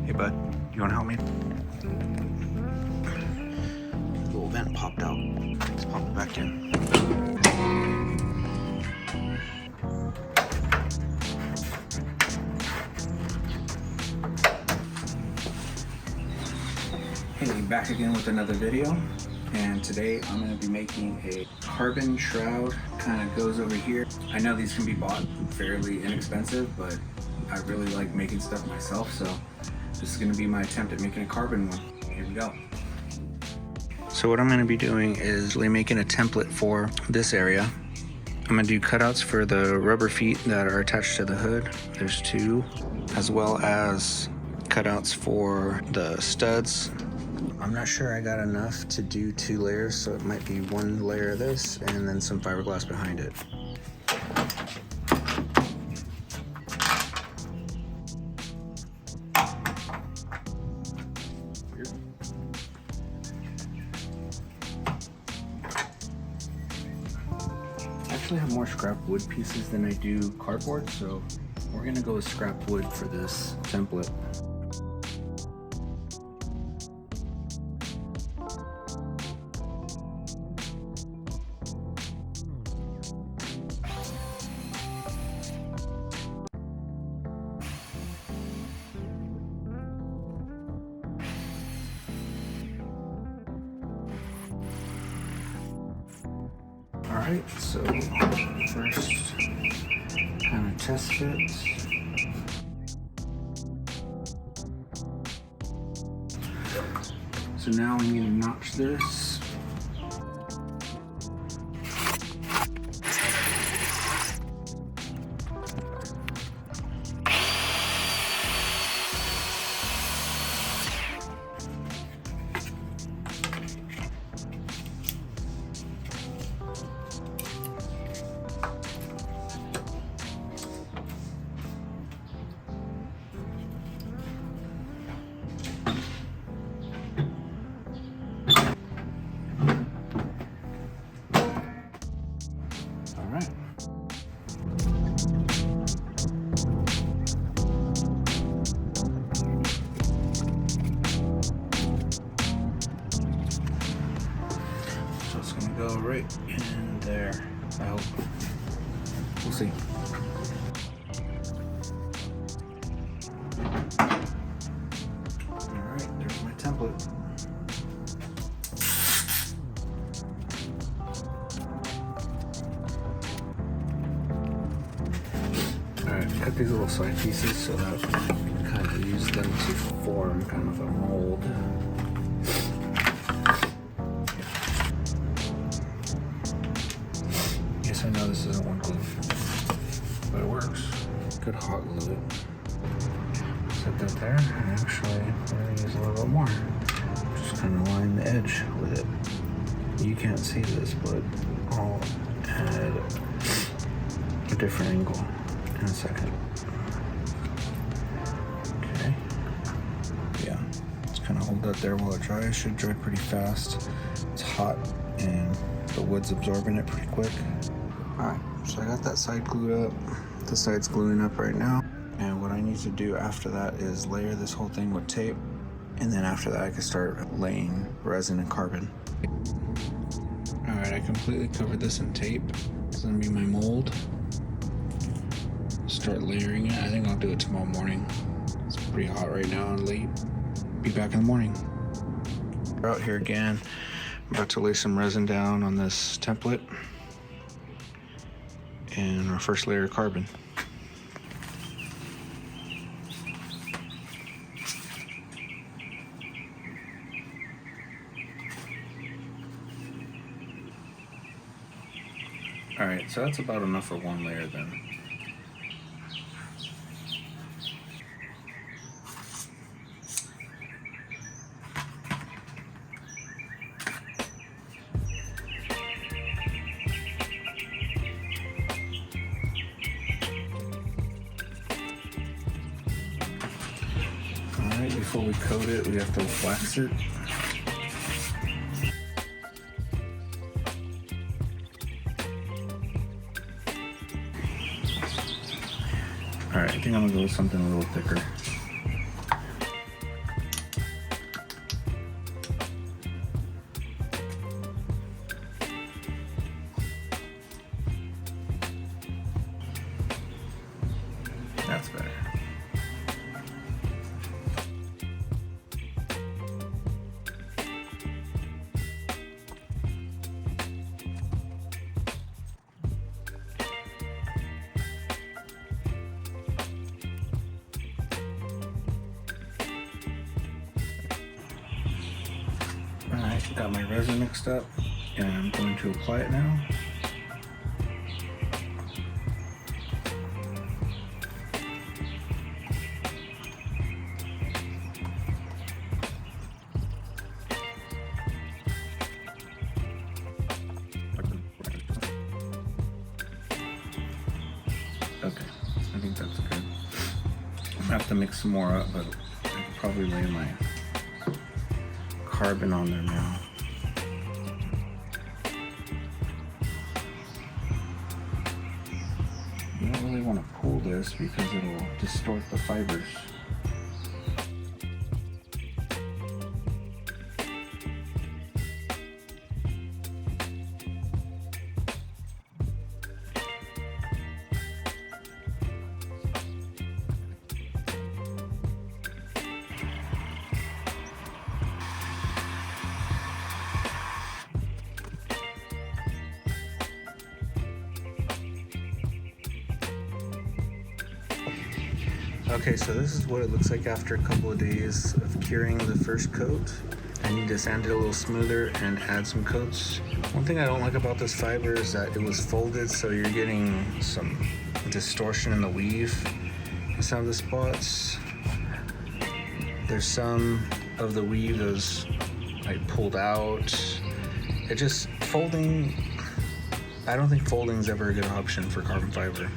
Hey bud, you wanna help me? The little vent popped out. Let's pop it back in. Hey, back again with another video. And today I'm going to be making a carbon shroud. Kind of goes over here. I know these can be bought fairly inexpensive, but I really like making stuff myself, so this is going to be my attempt at making a carbon one. Here we go. So what I'm going to be doing is really making a template for this area. I'm going to do cutouts for the rubber feet that are attached to the hood. There's two, as well as cutouts for the studs. I'm not sure I got enough to do 2 layers, so it might be 1 layer of this and then some fiberglass behind it. I actually have more scrap wood pieces than I do cardboard, so we're gonna go with scrap wood for this template. Alright, so first kind of test fit. So now I'm going to notch this. Alright. So it's gonna go right in there, I hope. We'll see. Alright, there's my template. Cut these little side pieces so that we can kind of use them to form kind of a mold. Yes, I know this isn't one glue, but it works. Good hot glue it. Set that there, and actually we're going to use a little bit more. Just kind of line the edge with it. You can't see this, but I'll add a different angle in a second. Okay. Yeah. Just kind of hold that there while it dries. It should dry pretty fast. It's hot and the wood's absorbing it pretty quick. Alright, so I got that side glued up. The side's gluing up right now. And what I need to do after that is layer this whole thing with tape. And then after that I can start laying resin and carbon. Alright, I completely covered this in tape. It's gonna be my mold. Start layering it. I think I'll do it tomorrow morning. It's pretty hot right now and late. Be back in the morning. We're out here again. I'm about to lay some resin down on this template and our first layer of carbon. Alright, so that's about enough for 1 layer then. Alright, before we coat it, we have to wax it. Alright, I think I'm gonna go with something a little thicker. Got my resin mixed up and I'm going to apply it now. Okay, I think that's good. I have to mix some more up, but I can probably lay my carbon on there now. You don't really want to pull this because it'll distort the fibers. Okay, so this is what it looks like after a couple of days of curing the first coat. I need to sand it a little smoother and add some coats. One thing I don't like about this fiber is that it was folded, so you're getting some distortion in the weave in some of the spots. There's some of the weave that's like pulled out. It just, folding, I don't think folding is ever a good option for carbon fiber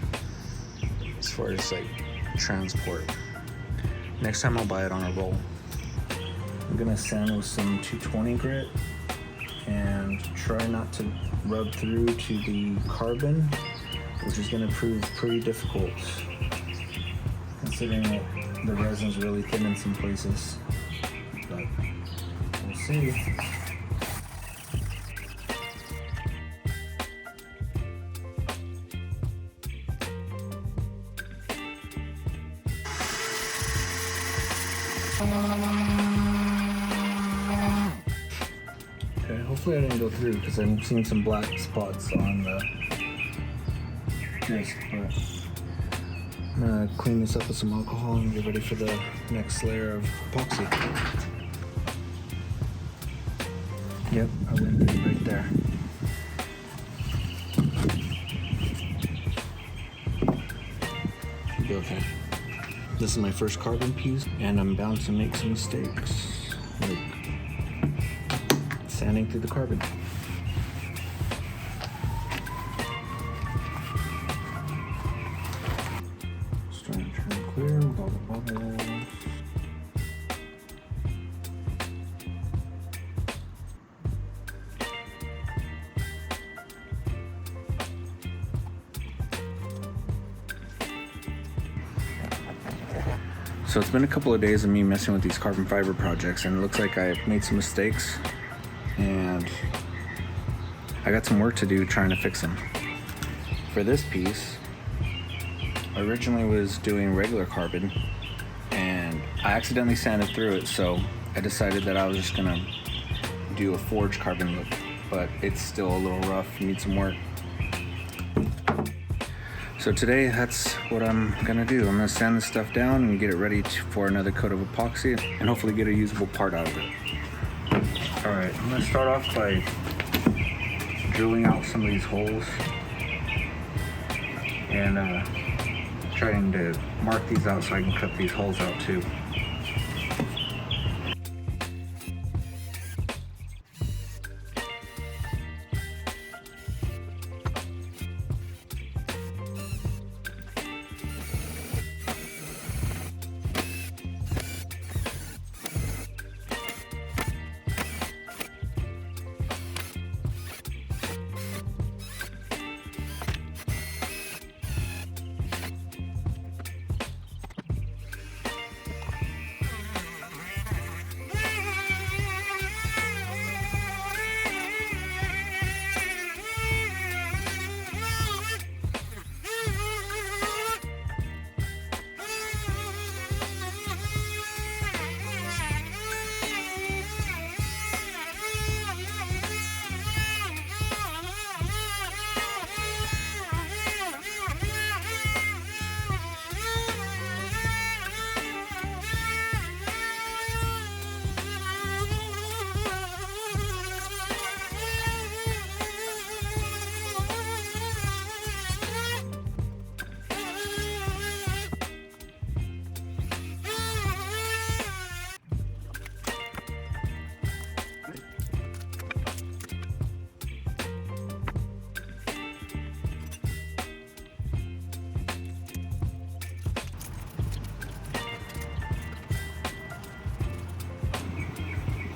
as far as like transport. Next time I'll buy it on a roll. I'm gonna sand with some 220 grit and try not to rub through to the carbon, which is gonna prove pretty difficult considering that the resin's really thin in some places, but we'll see. Okay, hopefully I didn't go through because I'm seeing some black spots on the disc, but I'm gonna clean this up with some alcohol and get ready for the next layer of epoxy. Yep, I went through right there. Should be okay. This is my first carbon piece, and I'm bound to make some mistakes, like sanding through the carbon. Just trying to turn clear with all the bubbles. So it's been a couple of days of me messing with these carbon fiber projects, and it looks like I've made some mistakes and I got some work to do trying to fix them. For this piece, I originally was doing regular carbon and I accidentally sanded through it, so I decided that I was just gonna do a forged carbon look, but it's still a little rough, needs some work. So today, that's what I'm gonna do. I'm gonna sand this stuff down and get it ready for another coat of epoxy and hopefully get a usable part out of it. All right, I'm gonna start off by drilling out some of these holes and trying to mark these out so I can cut these holes out too.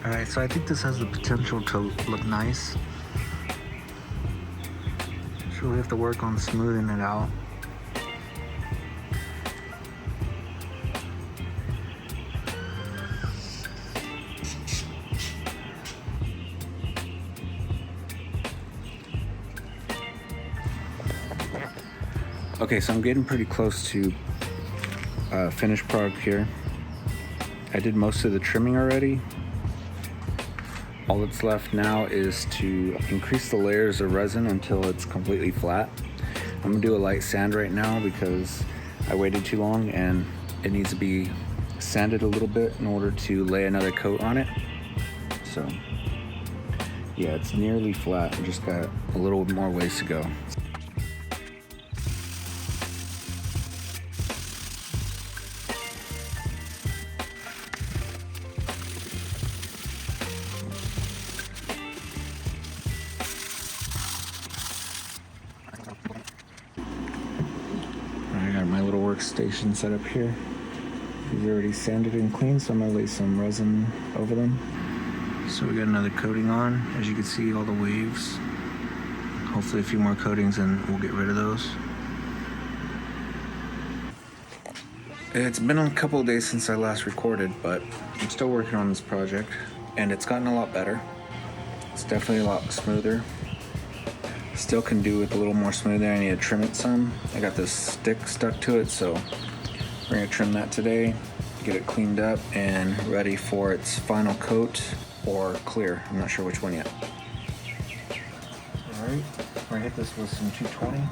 Alright, so I think this has the potential to look nice. So we have to work on smoothing it out. Okay, so I'm getting pretty close to finished product here. I did most of the trimming already. All that's left now is to increase the layers of resin until it's completely flat. I'm gonna do a light sand right now because I waited too long and it needs to be sanded a little bit in order to lay another coat on it. So yeah, it's nearly flat. I just got a little more ways to go. I got my little workstation set up here. These are already sanded and clean, so I'm gonna lay some resin over them. So we got another coating on. As you can see, all the waves. Hopefully a few more coatings and we'll get rid of those. It's been a couple of days since I last recorded, but I'm still working on this project and it's gotten a lot better. It's definitely a lot smoother. Still can do with a little more smoother. I need to trim it some. I got this stick stuck to it, so we're gonna trim that today, get it cleaned up and ready for its final coat or clear. I'm not sure which one yet. All right, we're gonna hit this with some 220.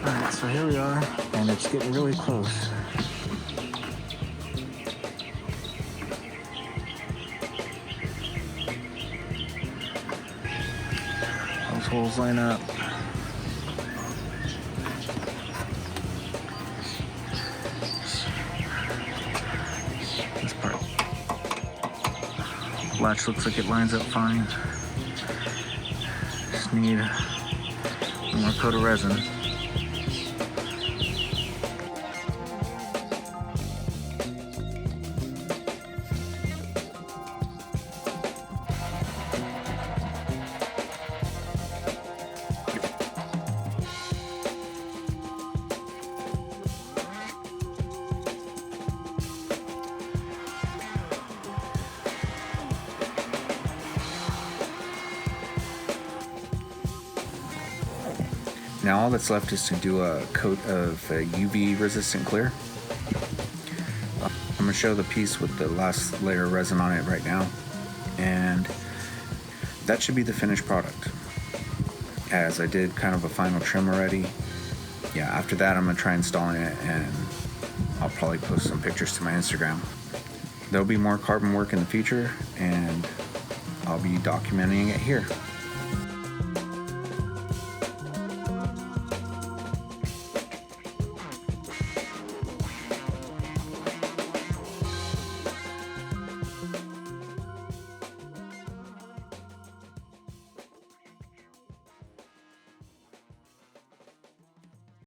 Alright, so here we are, and it's getting really close. Those holes line up. This part. Latch looks like it lines up fine. Just need one more coat of resin. Now all that's left is to do a coat of UV resistant clear. I'm going to show the piece with the last layer of resin on it right now, and that should be the finished product, as I did kind of a final trim already. Yeah, after that I'm going to try installing it, and I'll probably post some pictures to my Instagram. There'll be more carbon work in the future, and I'll be documenting it here.